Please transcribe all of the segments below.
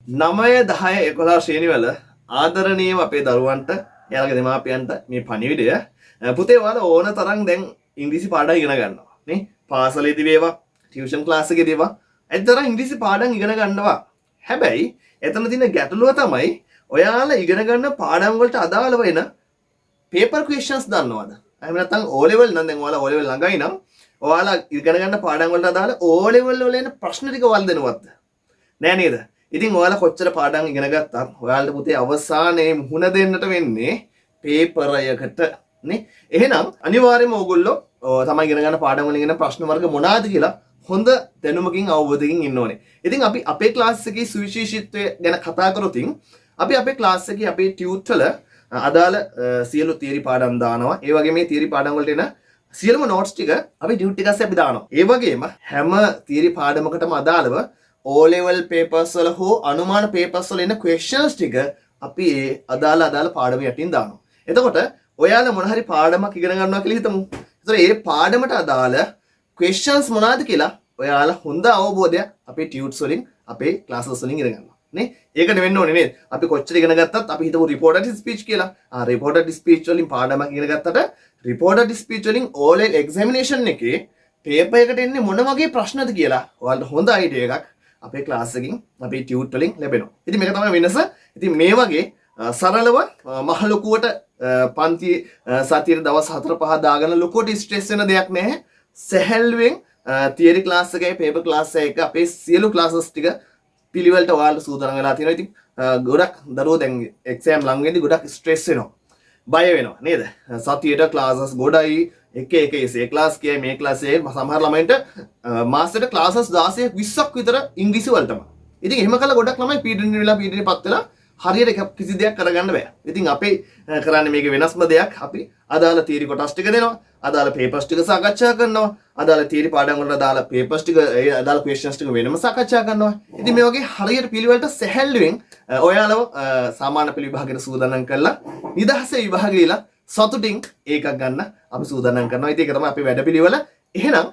9 10 11 ශ්‍රේණිවල ආදරණීයව අපේ දරුවන්ට එයාලගේ දෙමාපියන්ට මේ පණිවිඩය පුතේ ඔයාලා ඕන තරම් දැන් ඉංග්‍රීසි පාඩම් ඉගෙන ගන්නවා නේ පාසලේදී වේවා ටියුෂන් ක්ලාස් එකේදී වේවා ඇත්තටම ඉංග්‍රීසි පාඩම් ඉගෙන ගන්නවා හැබැයි එතන තියෙන ගැටලුව තමයි ඔයාලා ඉගෙන ගන්න පාඩම් වලට අදාළ වෙන පේපර් ක්වෙස්චන්ස් දන්නවද එහෙම නැත්නම් O level නම් දැන් ඔයාලා O level ළඟයි නම් ඔයාලා ඉගෙන ගන්න පාඩම් වලට අදාළ O level වල එන ප්‍රශ්න ටික වල් දෙනවද නෑ නේද ඉතින් ඔයාලා කොච්චර පාඩම් ඉගෙන ගත්තත් ඔයාලට පුතේ අවසානයේ මුහුණ දෙන්නට වෙන්නේ පේපර් එකකට නේ එහෙනම් අනිවාර්යයෙන්ම ඕගොල්ලෝ තමයි ඉගෙන ගන්න පාඩම් වලින් ඉගෙන ප්‍රශ්න වර්ග මොනවාද කියලා හොඳ දැනුමකින් අවබෝධයකින් ඉන්න ඕනේ. ඉතින් අපි අපේ ක්ලාස් එකේ සුවිශේෂීත්වය ගැන කතා කරොතින් අපි අපේ ක්ලාස් එකේ අපේ ටියුට් වල අදාළ සියලු තියරි පාඩම් දානවා. ඒ වගේ මේ තියරි පාඩම් වලට එන සියලුම නෝට්ස් ටික අපි ටියුට් එකස්සේ අපි දානවා. ඒ වගේම හැම තියරි පාඩමකටම අදාළව O level papers වල හෝ අනුමාන papers වල එන questions ටික අපි ඒ අදාළ පාඩම යටින් දානවා. එතකොට ඔයාලා මොන හරි පාඩමක් ඉගෙන ගන්නවා කියලා හිතමු. එතකොට ඒ පාඩමට අදාළ questions මොනවාද කියලා ඔයාලා හොඳ අවබෝධයක් අපේ ටියුට්ස් වලින් අපේ classes වලින් ඉගෙන ගන්නවා. නේ? ඒකට වෙන්න ඕනේ නේද? අපි කොච්චර ඉගෙන ගත්තත් අපි හිතමු reported speech කියලා. reported speech වලින් පාඩමක් ඉගෙන ගත්තට reported speech වලින් O level examination එකේ paper එකට එන්නේ මොන වගේ ප්‍රශ්නද කියලා ඔයාලට හොඳ idea එකක් අපේ ක්ලාස් එකකින් අපේ ටියුට් වලින් ලැබෙනවා. ඉතින් මේක තමයි වෙනස. ඉතින් මේ වගේ සරලව මහ ලොකුවට පන්ති සතියේ දවස් 4-5 දාගෙන ලොකුවට ස්ට්‍රෙස් වෙන දෙයක් නැහැ. සැහැල්ලුවෙන් තියරි ක්ලාස් එකයි පේපර් ක්ලාස් එකයි අපේ සියලු ක්ලාසස් ටික පිළිවෙලට ඔයාලා සූදානම් වෙලා තියෙනවා. ඉතින් ගොඩක් දරුවෝ දැන් එක්සෑම් ළඟ වෙද්දි ගොඩක් ස්ට්‍රෙස් වෙනවා. බය වෙනවා නේද? සතියේට ක්ලාසස් ගොඩයි එක ඒ ක්ලාස් කියයි මේ ක්ලාස් එකේ සමහර ළමයින්ට මාසෙට ක්ලාසස් 16ක් 20ක් විතර ඉංග්‍රීසි වලටම. ඉතින් එහෙම කළා ගොඩක් ළමයි පීඩන වෙලා පීඩනයටපත් වෙලා හරියට කිසි දෙයක් කරගන්න බෑ. ඉතින් අපේ කරන්නේ මේක වෙනස්ම දෙයක්. අපි අදාළ තියරි කොටස් ටික දෙනවා. අදාළ පේපර්ස් ටික සාකච්ඡා කරනවා. අදාළ තියරි පාඩම් වලට අදාළ පේපර්ස් ටික අදාළ ක්වෙස්චන්ස් ටික වෙනම සාකච්ඡා කරනවා. ඉතින් මේ වගේ හරියට පිළිවෙලට සැහැල්ලුවෙන් ඔයාලව සාමාන්‍ය පෙළ විභාගයට සූදානම් කරලා නිදහසේ විභාගයේලා සතුටින් ඒකක් ගන්න අපි සූදානම් කරනවා. ඉතින් ඒක තමයි අපේ වැඩපිළිවෙල. එහෙනම්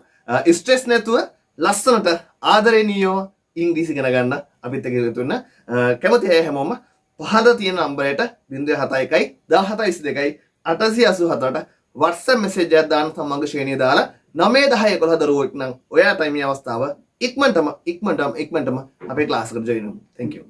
ස්ට්‍රෙස් නැතුව ලස්සනට ආදරණීයව ඉංග්‍රීසි ඉගෙන ගන්න අපිත් එක්ක එකතු වෙන්න කැමති අය හැමෝම පහළ තියෙන නම්බරයට 071 1722 887ට WhatsApp message එකක් දාන්න සමංග ශ්‍රේණිය දාලා 9 10 11 දරුවෙක් නම් ඔයාටයි මේ අවස්ථාව ඉක්මනටම අපේ ක්ලාස් එකට join වෙන්න. Thank you.